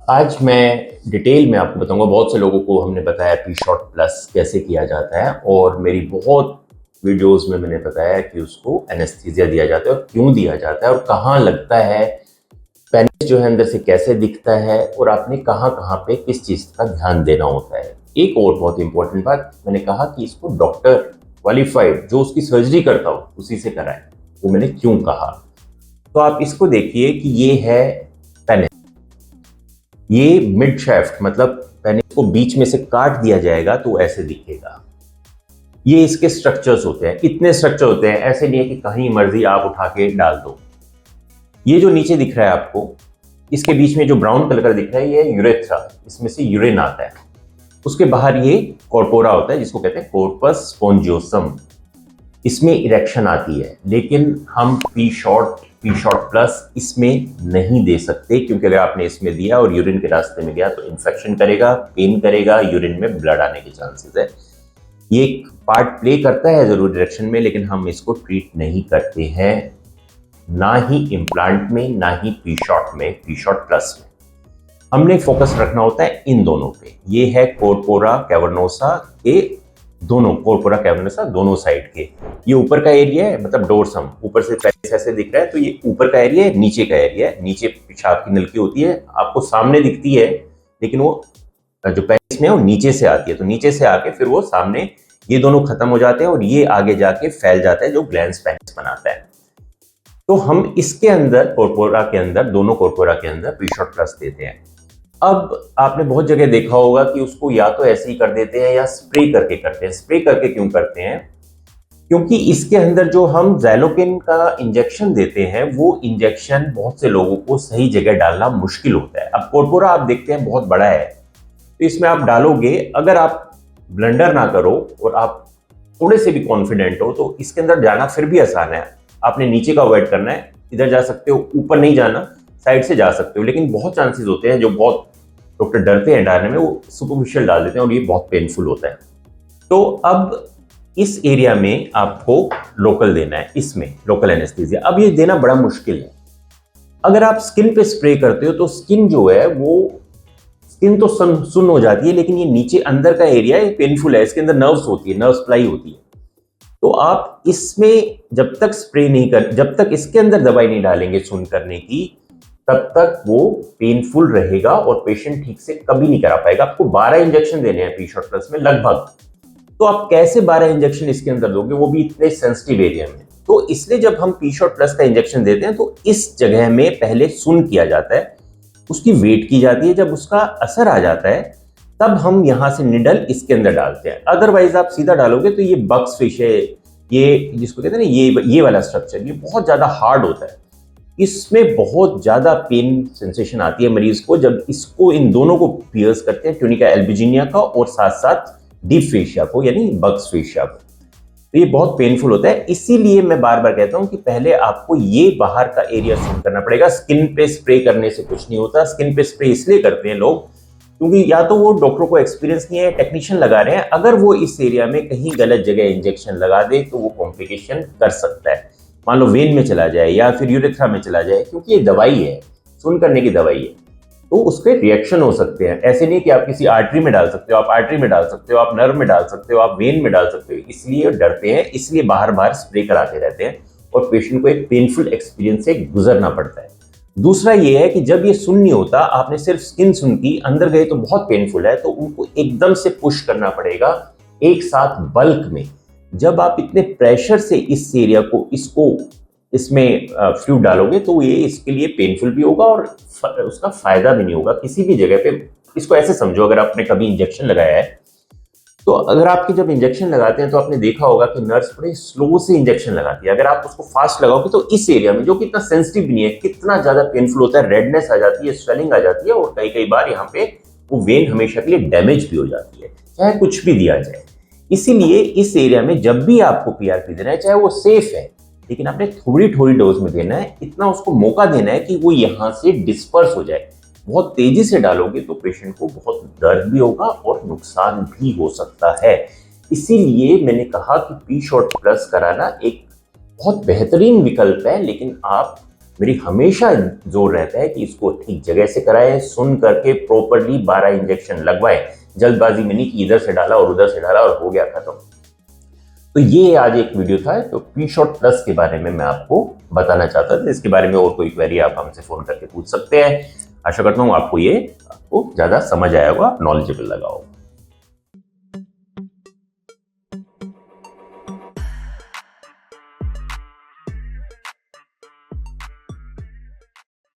आज मैं डिटेल में आपको बताऊंगा। बहुत से लोगों को हमने बताया पी शॉट प्लस कैसे किया जाता है, और मेरी बहुत वीडियोस में मैंने बताया कि उसको एनेस्थीसिया दिया जाता है और क्यों दिया जाता है और कहाँ लगता है, पेनिस जो है अंदर से कैसे दिखता है, और आपने कहाँ कहाँ पे किस चीज़ का ध्यान देना होता है। एक और बहुत इंपॉर्टेंट बात, मैंने कहा कि इसको डॉक्टर क्वालिफाइड जो उसकी सर्जरी करता हो उसी से कराएं। वो मैंने क्यों कहा, तो आप इसको देखिए कि ये है पेनिस। ये मिड शाफ्ट मतलब पेनिस को बीच में से काट दिया जाएगा तो ऐसे दिखेगा। ये इसके स्ट्रक्चर्स होते हैं, इतने स्ट्रक्चर होते हैं, ऐसे नहीं है कि कहीं मर्जी आप उठा के डाल दो। ये जो नीचे दिख रहा है आपको, इसके बीच में जो ब्राउन कलर का दिख रहा है ये यूरेथ्रा, इसमें से यूरिन आता है। उसके बाहर ये कॉर्पोरा होता है जिसको कहते हैं कॉर्पस स्पोंजियोसम। इसमें इरेक्शन आती है, लेकिन हम पी शॉट प्लस इसमें नहीं दे सकते, क्योंकि अगर आपने इसमें दिया और यूरिन के रास्ते में गया तो इन्फेक्शन करेगा, पेन करेगा, यूरिन में ब्लड आने के चांसेस है। ये एक पार्ट प्ले करता है जरूर डायरेक्शन में, लेकिन हम इसको ट्रीट नहीं करते हैं, ना ही इम्प्लांट में ना ही पी शॉट प्लस में। हमने फोकस रखना होता है इन दोनों पे। ये है कॉर्पोरा कैवर्नोसा के कॉर्पोरा कैवर्नोसा दोनों साइड के। ये ऊपर का एरिया है, मतलब डोर्सम, ऊपर से पेनिस ऐसे दिख रहा है तो ये ऊपर का एरिया है, नीचे का एरिया है। नीचे पेशाब की नलकी होती है, आपको सामने दिखती है, लेकिन वो जो पेनिस में है वो नीचे से आती है, तो नीचे से आके फिर वो सामने ये दोनों खत्म हो जाते हैं और ये आगे जाके फैल जाता है जो ग्लैंस पेनिस बनाता है। तो हम इसके अंदर कॉर्पोरा के अंदर, दोनों कॉर्पोरा के अंदर पी शॉट प्लस देते हैं। अब आपने बहुत जगह देखा होगा कि उसको या तो ऐसे ही कर देते हैं या स्प्रे करके करते हैं। स्प्रे करके क्यों करते हैं? क्योंकि इसके अंदर जो हम ज़ैलोकिन का इंजेक्शन देते हैं वो इंजेक्शन बहुत से लोगों को सही जगह डालना मुश्किल होता है। अब कॉर्पोरा आप देखते हैं बहुत बड़ा है, तो इसमें आप डालोगे, अगर आप ब्लंडर ना करो और आप थोड़े से भी कॉन्फिडेंट हो तो इसके अंदर जाना फिर भी आसान है। आपने नीचे का अवॉइड करना है, इधर जा सकते हो, ऊपर नहीं जाना, साइड से जा सकते हो। लेकिन बहुत चांसेस होते हैं, जो बहुत डॉक्टर डरते हैं डालने में, वो सुपरफिशियल डाल देते हैं और ये बहुत पेनफुल होता है। तो अब इस एरिया में आपको लोकल देना है, इसमें लोकल एनेस्थीसिया। अब ये देना बड़ा मुश्किल है। अगर आप स्किन पे स्प्रे करते हो तो स्किन जो है वो स्किन तो सुन्न हो जाती है, लेकिन ये नीचे अंदर का एरिया है पेनफुल है। इसके अंदर नर्व्स होती है, नर्व सप्लाई होती है। तो आप इसमें जब तक स्प्रे नहीं कर, जब तक इसके अंदर दवाई नहीं डालेंगे सुन्न करने की, तब तक वो पेनफुल रहेगा और पेशेंट ठीक से कभी नहीं करा पाएगा। आपको 12 इंजेक्शन देने हैं पी शॉट प्लस में लगभग। तो आप कैसे 12 इंजेक्शन इसके अंदर दोगे, वो भी इतने सेंसिटिव एरिया में? तो इसलिए जब हम पी शॉट प्लस का इंजेक्शन देते हैं तो इस जगह में पहले सुन्न किया जाता है, उसकी वेट की जाती है। जब उसका असर आ जाता है तब हम यहां से निडल इसके अंदर डालते हैं। अदरवाइज आप सीधा डालोगे तो ये बक्स फिश है, ये जिसको कहते हैं ना, ये वाला स्ट्रक्चर, ये बहुत ज्यादा हार्ड होता है। इसमें बहुत ज्यादा पेन सेंसेशन आती है मरीज को जब इसको, इन दोनों को पियर्स करते हैं, ट्यूनिका एल्बुजिनिया का और साथ साथ डीप फेशिया को, यानी बक्स फेशिया को। तो ये बहुत पेनफुल होता है। इसीलिए मैं बार बार कहता हूं कि पहले आपको ये बाहर का एरिया सुन करना पड़ेगा। स्किन पे स्प्रे करने से कुछ नहीं होता। स्किन पे स्प्रे इसलिए करते हैं लोग क्योंकि या तो वो डॉक्टरों को एक्सपीरियंस नहीं है, टेक्नीशियन लगा रहे हैं। अगर वो इस एरिया में कहीं गलत जगह इंजेक्शन लगा दे तो वो कॉम्प्लिकेशन कर सकता है। मान लो वेन में चला जाए या फिर यूरेथ्रा में चला जाए, क्योंकि ये दवाई है, सुन करने की दवाई है, तो उसके रिएक्शन हो सकते हैं। ऐसे नहीं कि आप किसी आर्टरी में डाल सकते हो, आप आर्टरी में डाल सकते हो, आप नर्व में डाल सकते हो, आप वेन में डाल सकते हो। इसलिए डरते हैं, इसलिए बाहर बाहर स्प्रे कराते रहते हैं और पेशेंट को एक पेनफुल एक्सपीरियंस से गुजरना पड़ता है। दूसरा ये है कि जब ये सुन नहीं होता, आपने सिर्फ स्किन सुन की, अंदर गए तो बहुत पेनफुल है, तो उनको एकदम से पुश करना पड़ेगा एक साथ बल्क में। जब आप इतने प्रेशर से इस एरिया को, इसमें फ्लूइड डालोगे तो ये इसके लिए पेनफुल भी होगा और उसका फायदा भी नहीं होगा किसी भी जगह पे। इसको ऐसे समझो, अगर आपने कभी इंजेक्शन लगाया है तो अगर आपके जब इंजेक्शन लगाते हैं तो आपने देखा होगा कि नर्स बड़े स्लो से इंजेक्शन लगाती है। अगर आप उसको फास्ट लगाओगे तो इस एरिया में, जो कि इतना सेंसिटिव नहीं है, कितना ज्यादा पेनफुल होता है, रेडनेस आ जाती है, स्वेलिंग आ जाती है और कई कई बार यहाँ पे वो वेन हमेशा के लिए डैमेज भी हो जाती है, चाहे कुछ भी दिया जाए। इसीलिए इस एरिया में जब भी आपको पीआरपी देना है, चाहे वो सेफ है, लेकिन आपने थोड़ी थोड़ी डोज में देना है। इतना उसको मौका देना है कि वो यहाँ से डिस्पर्स हो जाए। बहुत तेजी से डालोगे तो पेशेंट को बहुत दर्द भी होगा और नुकसान भी हो सकता है। इसीलिए मैंने कहा कि पी शॉट प्लस कराना एक बहुत बेहतरीन विकल्प है, लेकिन आप मेरी हमेशा जोर रहता है कि इसको ठीक जगह से कराएं, सुन करके प्रॉपरली 12 इंजेक्शन लगवाएं, जल्दबाजी में नहीं कि इधर से डाला और उधर से डाला और हो गया खत्म। तो ये आज एक वीडियो था तो पी शॉट प्लस के बारे में मैं आपको बताना चाहता था। इसके बारे में और कोई क्वेरी आप हमसे फोन करके पूछ सकते हैं। आशा करता हूँ आपको ज्यादा समझ आया होगा, नॉलेजेबल लगा होगा।